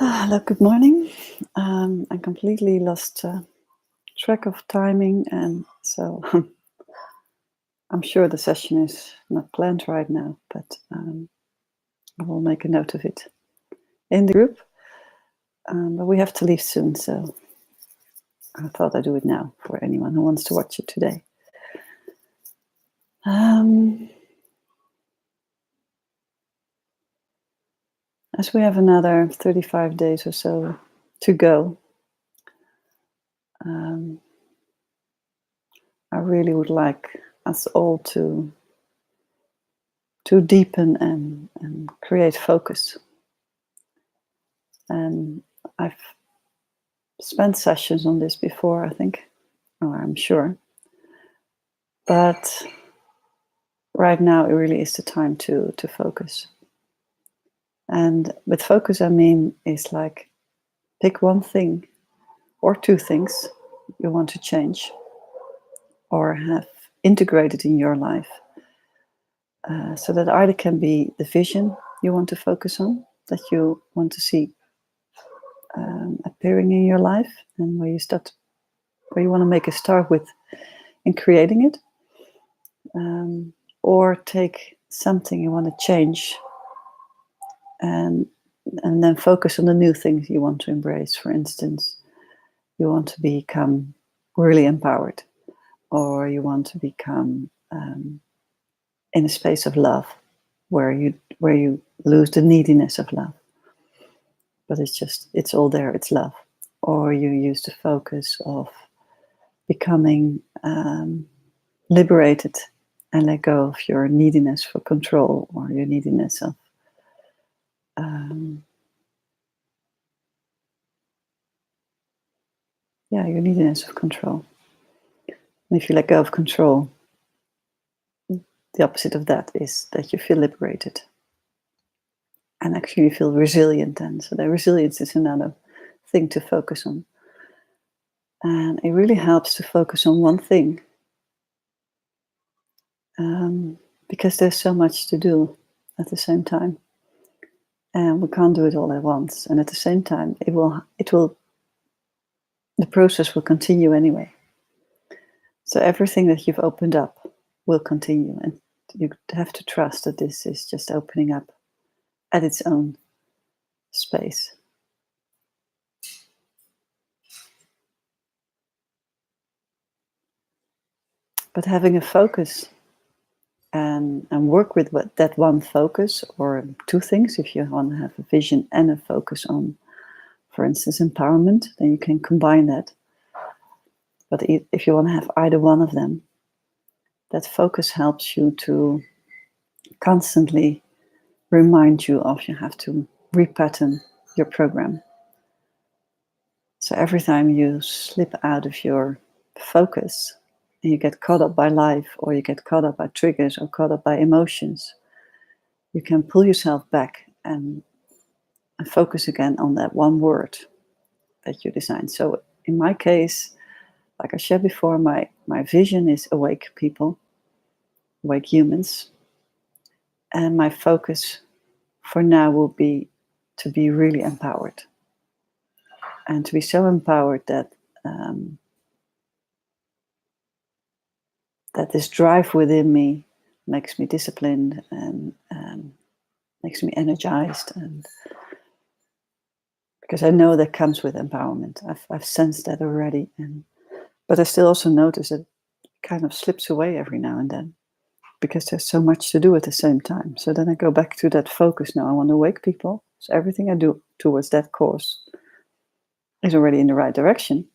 Hello, good morning. I completely lost track of timing, and so I'm sure the session is not planned right now, but I will make a note of it in the group. But we have to leave soon, so I thought I'd do it now for anyone who wants to watch it today. As we have another 35 days or so to go, I really would like us all to deepen and create focus. And I've spent sessions on this before, I think, or I'm sure. But right now, it really is the time to focus. And with focus, I mean, it's like pick one thing or two things you want to change or have integrated in your life. So that either can be the vision you want to focus on, that you want to see appearing in your life, and where you want to make a start with in creating it. Or take something you want to change and then focus on the new things you want to embrace. For instance, you want to become really empowered, or you want to become in a space of love where you lose the neediness of love, but it's all there, it's love. Or you use the focus of becoming liberated and let go of your neediness for control, or your neediness of your neediness of control. And if you let go of control, the opposite of that is that you feel liberated and actually you feel resilient then. So the resilience is another thing to focus on. And it really helps to focus on one thing, because there's so much to do at the same time. And we can't do it all at once. And at the same time, the process will continue anyway. So everything that you've opened up will continue. And you have to trust that this is just opening up at its own space. But having a focus and work with that one focus, or two things, if you want to have a vision and a focus on, for instance, empowerment, then you can combine that. But if you want to have either one of them, that focus helps you to constantly remind you of you have to repattern your program. So every time you slip out of your focus and you get caught up by life, or you get caught up by triggers, or caught up by emotions, you can pull yourself back and focus again on that one word that you designed. So in my case, like I shared before, my vision is awake people, awake humans. And my focus for now will be to be really empowered. And to be so empowered that that this drive within me makes me disciplined and makes me energized, and because I know that comes with empowerment. I've sensed that already, but I still also notice that it kind of slips away every now and then, because there's so much to do at the same time. So then I go back to that focus. Now I want to wake people, so everything I do towards that course is already in the right direction,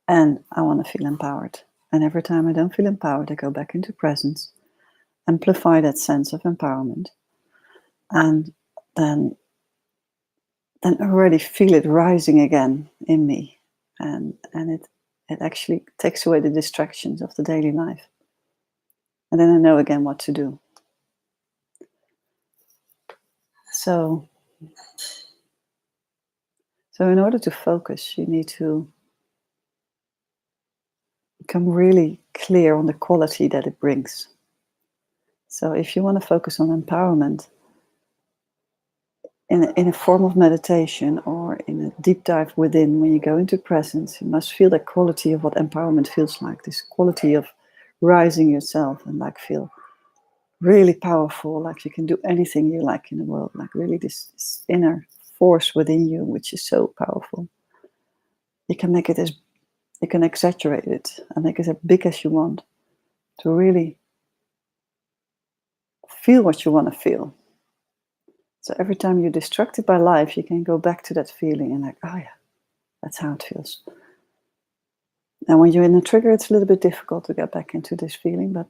and I want to feel empowered. And every time I don't feel empowered, I go back into presence, amplify that sense of empowerment, and then I already feel it rising again in me, and it actually takes away the distractions of the daily life, and then I know again what to do. So in order to focus, you need to become really clear on the quality that it brings. So if you want to focus on empowerment, in a form of meditation or in a deep dive within, when you go into presence, you must feel that quality of what empowerment feels like, this quality of rising yourself and like feel really powerful, like you can do anything you like in the world, like really this inner force within you, which is so powerful. You can make it as, you can exaggerate it and make it as big as you want to really feel what you want to feel. So every time you're distracted by life, you can go back to that feeling and like, oh yeah, that's how it feels. And when you're in a trigger, it's a little bit difficult to get back into this feeling, but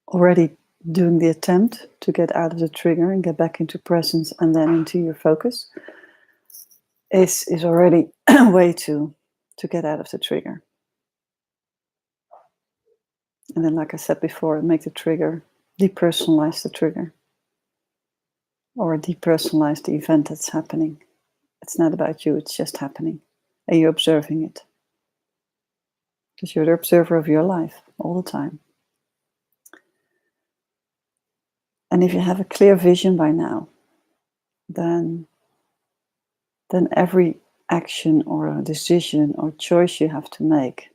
already doing the attempt to get out of the trigger and get back into presence and then into your focus is already a way to get out of the trigger. And then, like I said before, make the trigger, depersonalize the trigger, or depersonalize the event that's happening. It's not about you, it's just happening. And you're observing it. Because you're the observer of your life all the time. And if you have a clear vision by now, then every action or a decision or choice you have to make,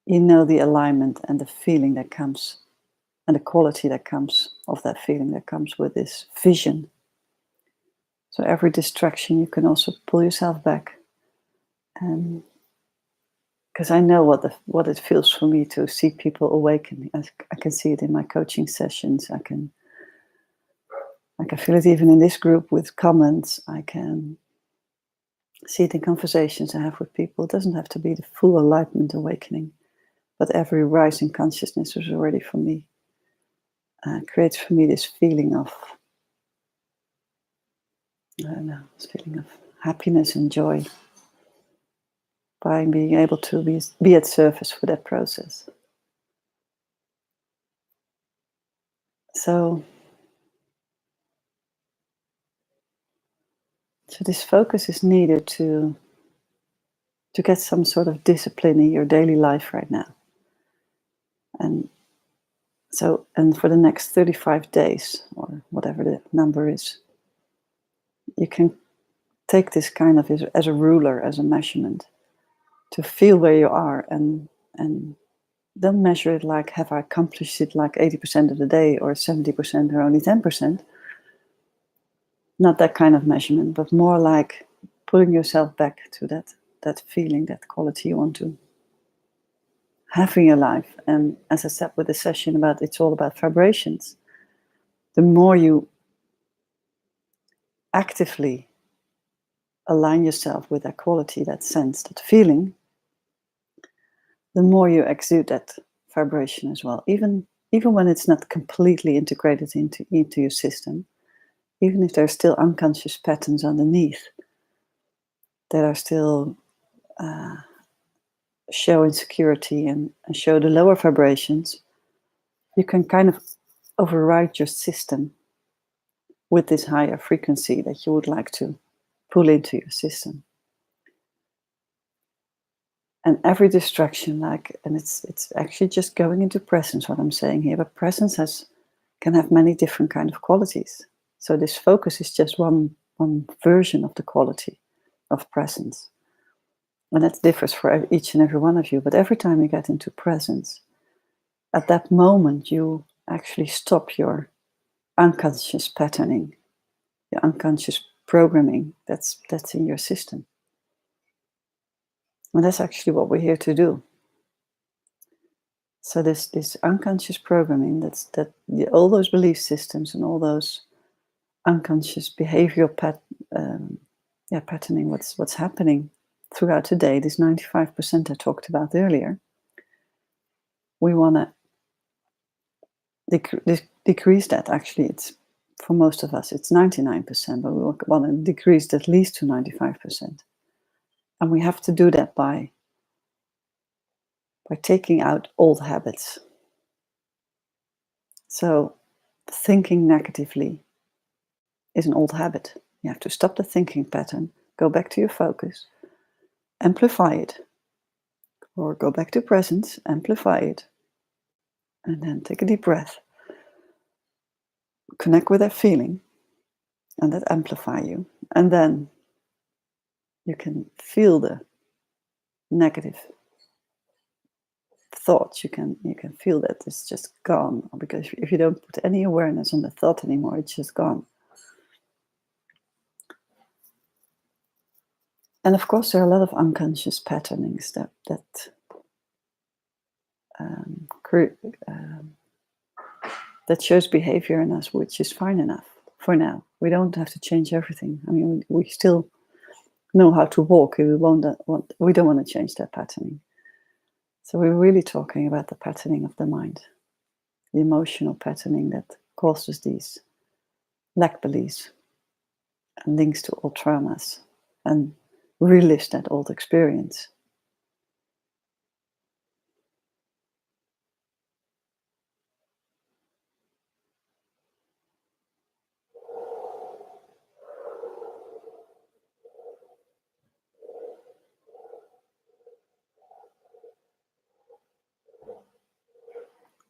you know the alignment and the feeling that comes, and the quality that comes of that feeling that comes with this vision. So every distraction, you can also pull yourself back. And because I know what it feels for me to see people awaken. I can see it in my coaching sessions. I can feel it even in this group with comments. I can see it in conversations I have with people. It doesn't have to be the full enlightenment awakening, but every rising consciousness is already for me. Creates for me this feeling of, I don't know, this feeling of happiness and joy by being able to be at service for that process. So this focus is needed to get some sort of discipline in your daily life right now. And for the next 35 days, or whatever the number is, you can take this kind of as a ruler, as a measurement, to feel where you are, and don't measure it like, have I accomplished it like 80% of the day, or 70%, or only 10%. Not that kind of measurement, but more like pulling yourself back to that feeling, that quality you want to have in your life. And as I said with the session about, it's all about vibrations. The more you actively align yourself with that quality, that sense, that feeling, the more you exude that vibration as well. Even when it's not completely integrated into your system, even if there's still unconscious patterns underneath that are still show insecurity and show the lower vibrations, you can kind of override your system with this higher frequency that you would like to pull into your system. And every distraction, and it's actually just going into presence, what I'm saying here, but presence can have many different kind of qualities. So this focus is just one version of the quality of presence. And that differs for each and every one of you. But every time you get into presence, at that moment, you actually stop your unconscious patterning, your unconscious programming that's in your system. And that's actually what we're here to do. So this unconscious programming, all those belief systems and all those unconscious behavioral patterning, what's happening throughout the day, this 95% I talked about earlier, we want to decrease that. Actually, it's, for most of us, it's 99%, but we want to decrease it at least to 95%. And we have to do that by taking out old habits. So thinking negatively is an old habit. You have to stop the thinking pattern, go back to your focus, amplify it, or go back to presence, amplify it, and then take a deep breath. Connect with that feeling, and that amplify you. And then you can feel the negative thoughts. You can feel that it's just gone, because if you don't put any awareness on the thought anymore, it's just gone. And of course, there are a lot of unconscious patternings that shows behavior in us, which is fine enough for now. We don't have to change everything. I mean, we still know how to walk. We don't want to change that patterning. So we're really talking about the patterning of the mind, the emotional patterning that causes these lack beliefs and links to old traumas and relives that old experience.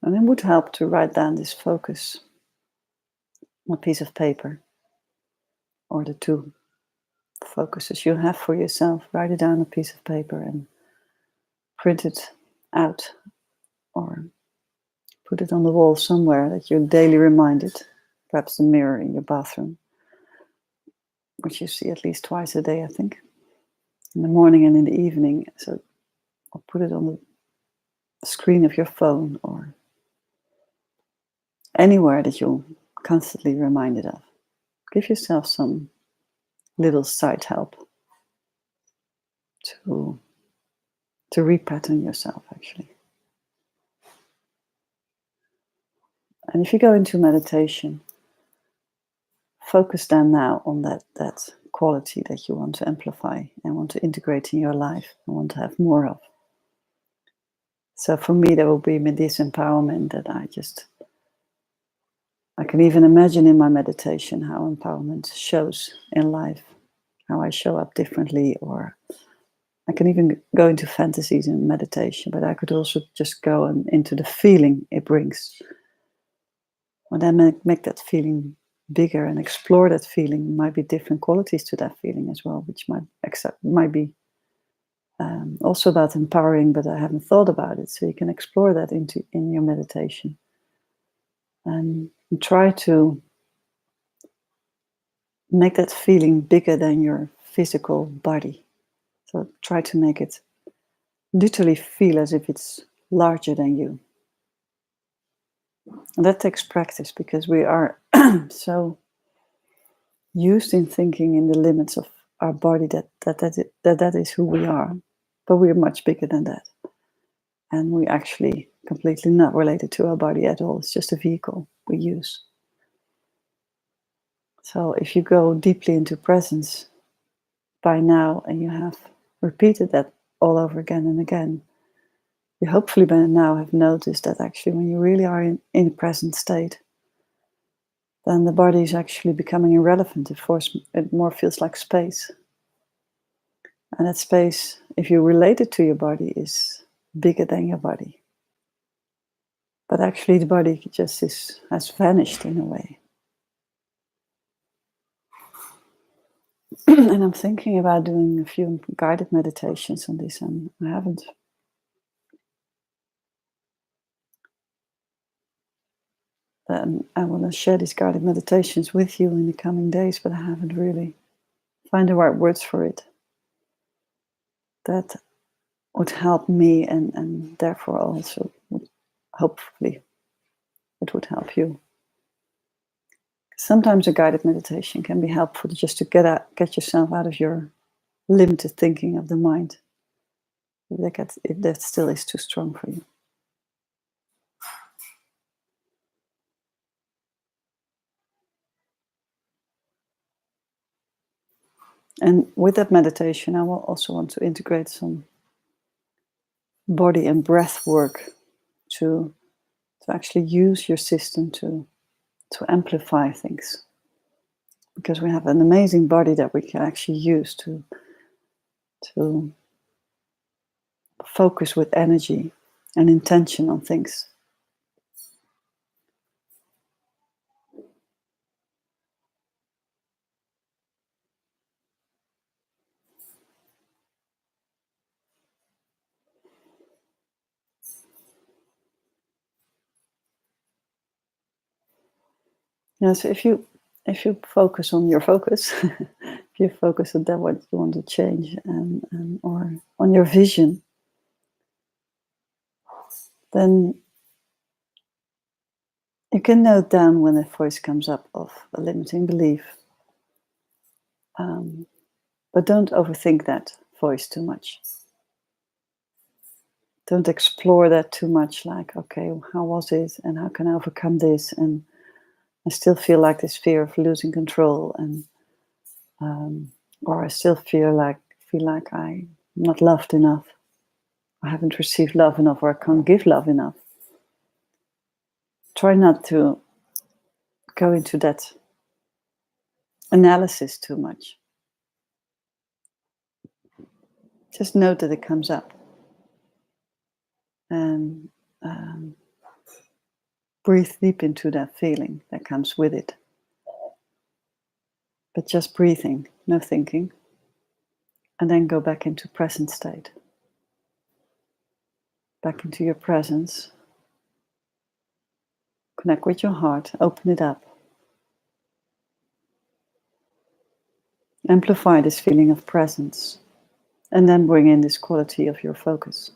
And it would help to write down this focus on a piece of paper, or the two focuses you have for yourself. Write it down on a piece of paper and print it out, or put it on the wall somewhere that you're daily reminded, perhaps the mirror in your bathroom, which you see at least twice a day, I think, in the morning and in the evening. So, or put it on the screen of your phone, or anywhere that you're constantly reminded of. Give yourself some little side help to repattern yourself, actually. And if you go into meditation, focus then now on that quality that you want to amplify and want to integrate in your life and want to have more of. So for me, there will be this empowerment that I can even imagine in my meditation how empowerment shows in life, how I show up differently, or I can even go into fantasies in meditation, but I could also just go into the feeling it brings. And then make that feeling bigger and explore that feeling. Might be different qualities to that feeling as well, which might be also about empowering, but I haven't thought about it. So you can explore that in your meditation, and try to make that feeling bigger than your physical body. So try to make it literally feel as if it's larger than you. And that takes practice, because we are so used in thinking in the limits of our body that is who we are. But we're much bigger than that. And we're actually completely not related to our body at all. It's just a vehicle we use. So if you go deeply into presence by now, and you have repeated that all over again and again, you hopefully by now have noticed that actually when you really are in a present state, then the body is actually becoming irrelevant. It more feels like space. And that space, if you relate it to your body, is bigger than your body. But actually the body just has vanished in a way. And I'm thinking about doing a few guided meditations on this, and I haven't. I want to share these guided meditations with you in the coming days, but I haven't really found the right words for it that would help me, and therefore also hopefully it would help you. Sometimes a guided meditation can be helpful just to get yourself out of your limited thinking of the mind, if that still is too strong for you. And with that meditation, I will also want to integrate some body and breath work to actually use your system to amplify things. Because we have an amazing body that we can actually use to focus with energy and intention on things. Yeah, so if you focus on your focus, if you focus on that what you want to change and or on your vision, then you can note down when a voice comes up of a limiting belief. But don't overthink that voice too much. Don't explore that too much, like, okay, how was it and how can I overcome this? And I still feel like this fear of losing control, and or I still feel like I'm not loved enough. I haven't received love enough, or I can't give love enough. Try not to go into that analysis too much. Just note that it comes up, and breathe deep into that feeling that comes with it. But just breathing, no thinking, and then go back into present state, back into your presence. Connect with your heart, open it up. Amplify this feeling of presence, and then bring in this quality of your focus.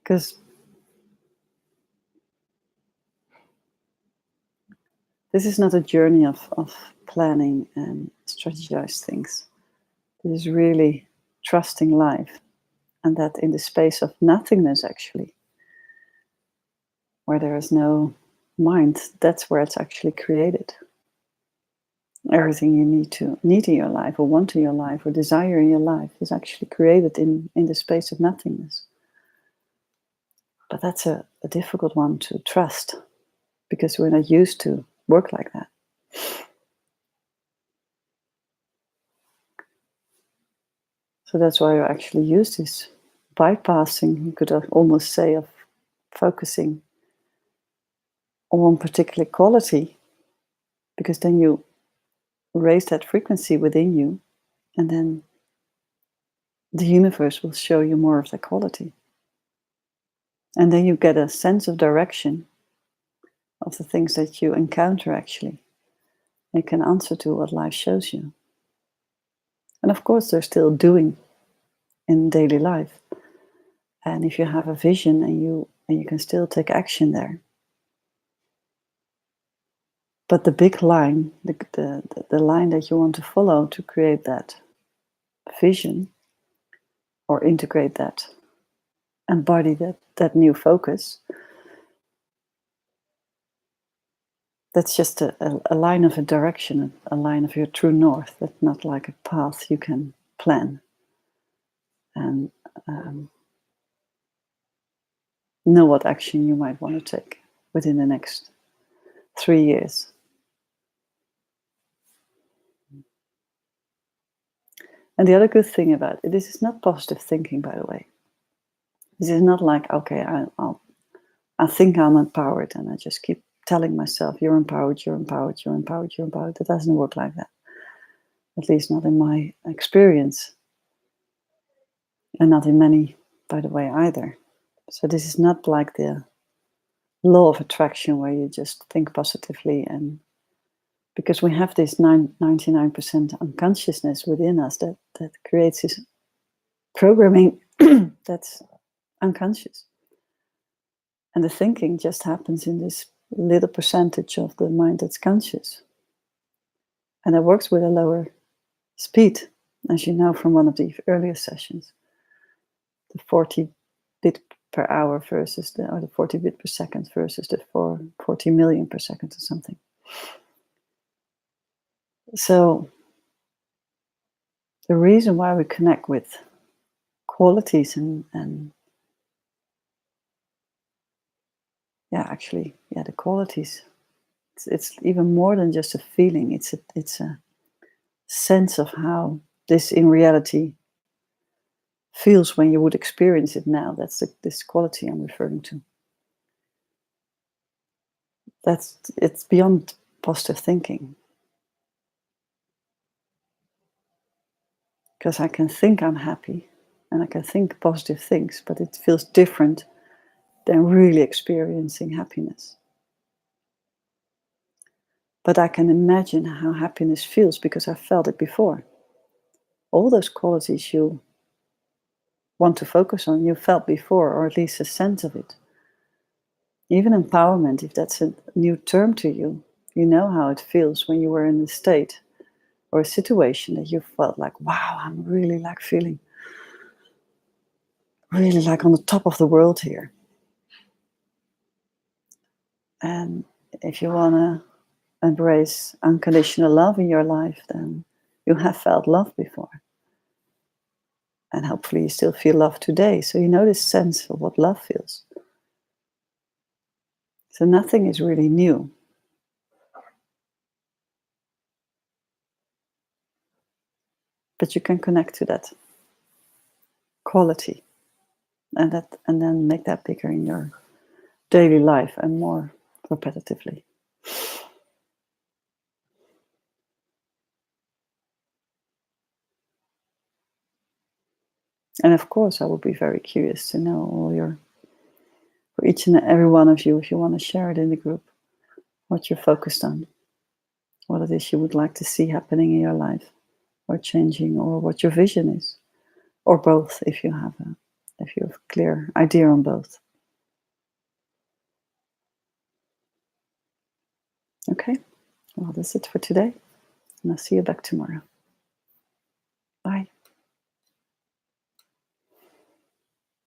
Because this is not a journey of planning and strategize things. This is really trusting life, and that in the space of nothingness, actually, where there is no mind, that's where it's actually created. Everything you need in your life, or want in your life, or desire in your life is actually created in the space of nothingness. But that's a difficult one to trust, because we're not used to work like that. So that's why I actually use this bypassing, you could almost say, of focusing on one particular quality, because then you raise that frequency within you, and then the universe will show you more of that quality. And then you get a sense of direction of the things that you encounter, actually. You can answer to what life shows you. And of course, there's still doing in daily life. And if you have a vision, and you can still take action there. But the big line, the line that you want to follow to create that vision, or integrate that, embody that new focus, that's just a line of a direction, a line of your true north. That's not like a path you can plan and know what action you might want to take within the next 3 years. And the other good thing about it, this is not positive thinking, by the way. This is not like, okay, I think I'm empowered, and I just keep telling myself, you're empowered, you're empowered, you're empowered, you're empowered. It doesn't work like that. At least not in my experience. And not in many, by the way, either. So this is not like the law of attraction, where you just think positively, and because we have this 99% unconsciousness within us that creates this programming that's unconscious. And the thinking just happens in this little percentage of the mind that's conscious. And it works with a lower speed, as you know from one of the earlier sessions. The 40 bit per hour versus or the 40 bit per second versus the 40 million per second or something. So the reason why we connect with qualities and the qualities, it's even more than just a feeling. It's a sense of how this in reality feels when you would experience it now. That's this quality I'm referring to. It's beyond positive thinking. Because I can think I'm happy and I can think positive things, but it feels different than really experiencing happiness. But I can imagine how happiness feels because I felt it before. All those qualities you want to focus on, you felt before, or at least a sense of it. Even empowerment, if that's a new term to you, you know how it feels when you were in a state or a situation that you felt like, wow, I'm really like feeling really like on the top of the world here. And if you want to embrace unconditional love in your life, then you have felt love before. And hopefully you still feel love today. So you know this sense of what love feels. So nothing is really new. But you can connect to that quality and then make that bigger in your daily life and more repetitively. And of course, I would be very curious to know for each and every one of you, if you want to share it in the group, what you're focused on, what it is you would like to see happening in your life, or changing, or what your vision is, or both, if you have a clear idea on both. Okay, well, that's it for today, and I'll see you back tomorrow. Bye.